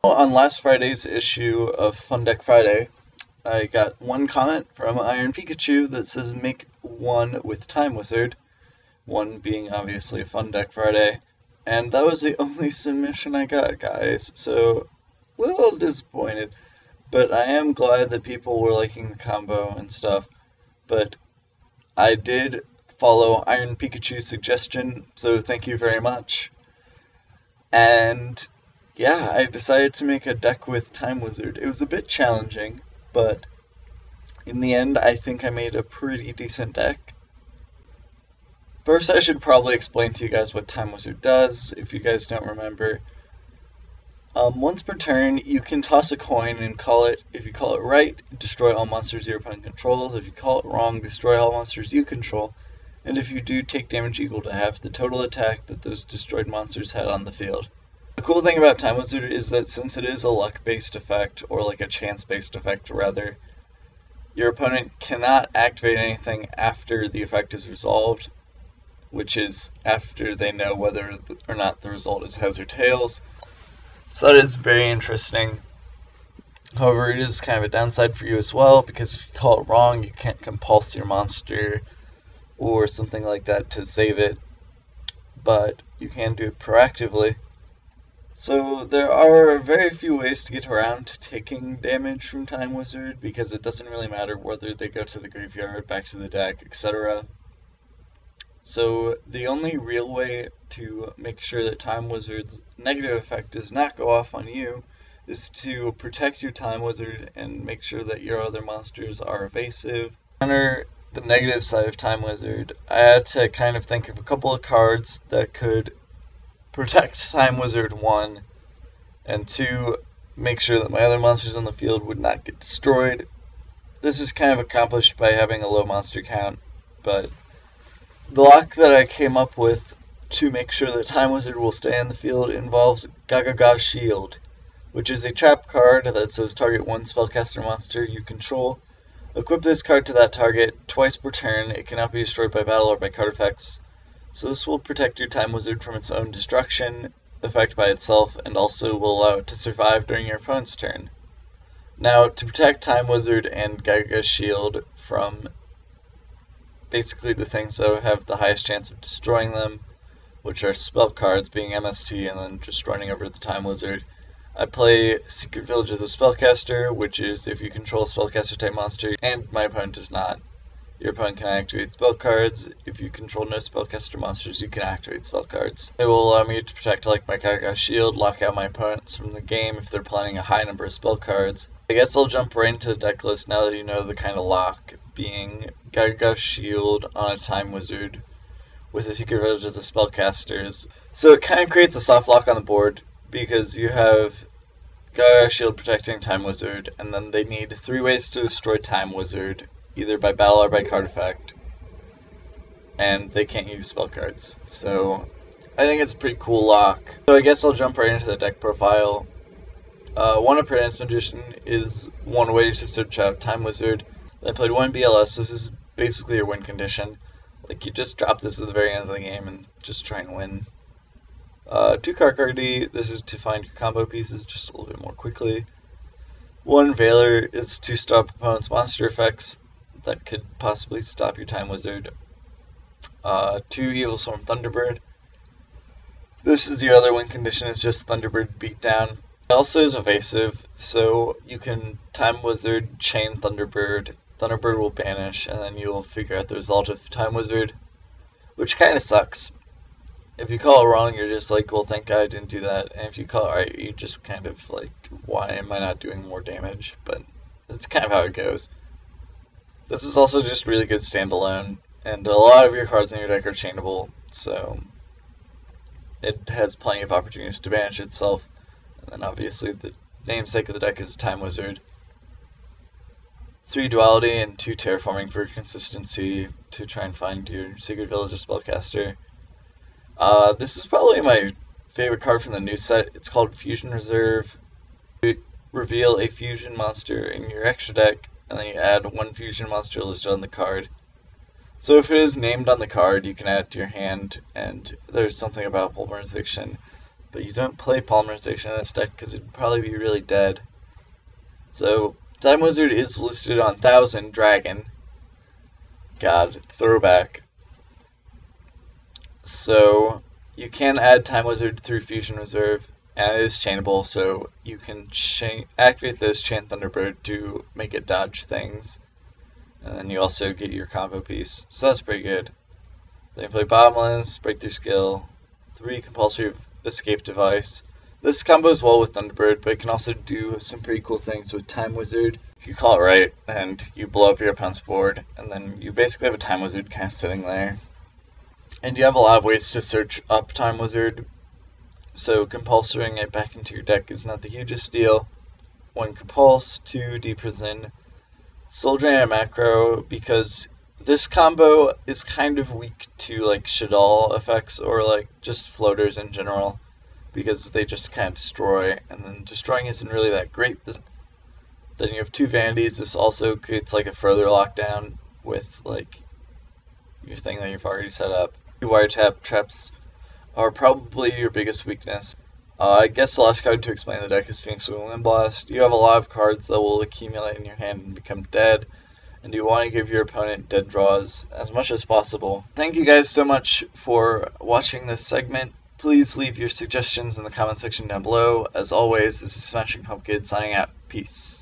On last Friday's issue of Fun Deck Friday, I got one comment from Iron Pikachu that says make one with Time Wizard, one being obviously Fun Deck Friday, and that was the only submission I got, guys, so a little disappointed, but I am glad that people were liking the combo and stuff, but I did follow Iron Pikachu's suggestion, so thank you very much. And yeah, I decided to make a deck with Time Wizard. It was a bit challenging, but in the end, I think I made a pretty decent deck. First, I should probably explain to you guys what Time Wizard does, if you guys don't remember. Once per turn, you can toss a coin and call it, if you call it right, destroy all monsters your opponent controls. If you call it wrong, destroy all monsters you control. And if you do, take damage equal to half the total attack that those destroyed monsters had on the field. The cool thing about Time Wizard is that since it is a luck-based effect, or like a chance-based effect rather, your opponent cannot activate anything after the effect is resolved, which is after they know whether or not the result is heads or tails. So that is very interesting. However, it is kind of a downside for you as well, because if you call it wrong, you can't compulse your monster or something like that to save it, but you can do it proactively. So there are very few ways to get around taking damage from Time Wizard, because it doesn't really matter whether they go to the graveyard, back to the deck, etc. So the only real way to make sure that Time Wizard's negative effect does not go off on you is to protect your Time Wizard and make sure that your other monsters are evasive. Counter the negative side of Time Wizard, I had to kind of think of a couple of cards that could protect Time Wizard 1, and 2, make sure that my other monsters on the field would not get destroyed. This is kind of accomplished by having a low monster count, but the lock that I came up with to make sure that Time Wizard will stay on the field involves Gagaga Shield, which is a trap card that says target one spellcaster monster you control. Equip this card to that target twice per turn. It cannot be destroyed by battle or by card effects. So this will protect your Time Wizard from its own destruction effect by itself, and also will allow it to survive during your opponent's turn. Now, to protect Time Wizard and Gaga's Shield from basically the things that have the highest chance of destroying them, which are spell cards being MST and then just running over the Time Wizard, I play Secret Village as a spellcaster, which is if you control a spellcaster type monster and my opponent does not, your opponent can activate spell cards. If you control no spellcaster monsters, you can activate spell cards. It will allow me to protect like my Gagaga Shield, lock out my opponents from the game if they're planning a high number of spell cards. I guess I'll jump right into the deck list now that you know the kind of lock, being Gagaga Shield on a Time Wizard with a Secret Village as a spellcasters. So it kind of creates a soft lock on the board, because you have Gagaga Shield protecting Time Wizard, and then they need 3 ways to destroy Time Wizard, either by battle or by card effect, and they can't use spell cards. So I think it's a pretty cool lock. So I guess I'll jump right into the deck profile. One Apprentice Magician is one way to search out Time Wizard. I played 1 BLS. This is basically your win condition. Like, you just drop this at the very end of the game and just try and win. 2 Karkardi, this is to find your combo pieces just a little bit more quickly. 1 Veiler is to stop opponent's monster effects that could possibly stop your Time Wizard. 2 Evil Storm Thunderbird. This is your other win condition, it's just Thunderbird beatdown. It also is evasive, so you can Time Wizard, chain Thunderbird, Thunderbird will banish, and then you'll figure out the result of Time Wizard, which kind of sucks. If you call it wrong, you're just like, well, thank God I didn't do that. And if you call it right, you just kind of like, why am I not doing more damage? But that's kind of how it goes. This is also just really good standalone, and a lot of your cards in your deck are chainable, so it has plenty of opportunities to banish itself. And then obviously the namesake of the deck is Time Wizard. 3 Duality and 2 Terraforming for consistency to try and find your Secret Village spellcaster. This is probably my favorite card from the new set. It's called Fusion Reserve. You reveal a fusion monster in your extra deck, and then you add 1 fusion monster listed on the card. So if it is named on the card, you can add it to your hand, and there's something about pulverization but you don't play Polymerization in this deck because it'd probably be really dead. So Time Wizard is listed on 1000 Dragon. God, throwback. So you can add Time Wizard through Fusion Reserve, and it is chainable, so you can activate this Chain Thunderbird to make it dodge things. And then you also get your combo piece, so that's pretty good. Then you play Bottomless, Breakthrough Skill, 3 Compulsory Escape Device. This combos well with Thunderbird, but it can also do some pretty cool things with Time Wizard. You call it right, and you blow up your opponent's board, and then you basically have a Time Wizard kind of sitting there. And you have a lot of ways to search up Time Wizard, so compulsoring it back into your deck is not the hugest deal. 1 Compulse, 2 Deprison, Soul Drain and Macro, because this combo is kind of weak to like Shadal effects or like just floaters in general, because they just kind of destroy, and then destroying isn't really that great. Then you have 2 Vanities. This also creates like a further lockdown with like your thing that you've already set up. 2 Wiretap Traps are probably your biggest weakness. I guess the last card to explain the deck is Phoenix Wing Wind Blast. You have a lot of cards that will accumulate in your hand and become dead, and you want to give your opponent dead draws as much as possible. Thank you guys so much for watching this segment. Please leave your suggestions in the comment section down below. As always, this is Smashing Pumpkin signing out. Peace.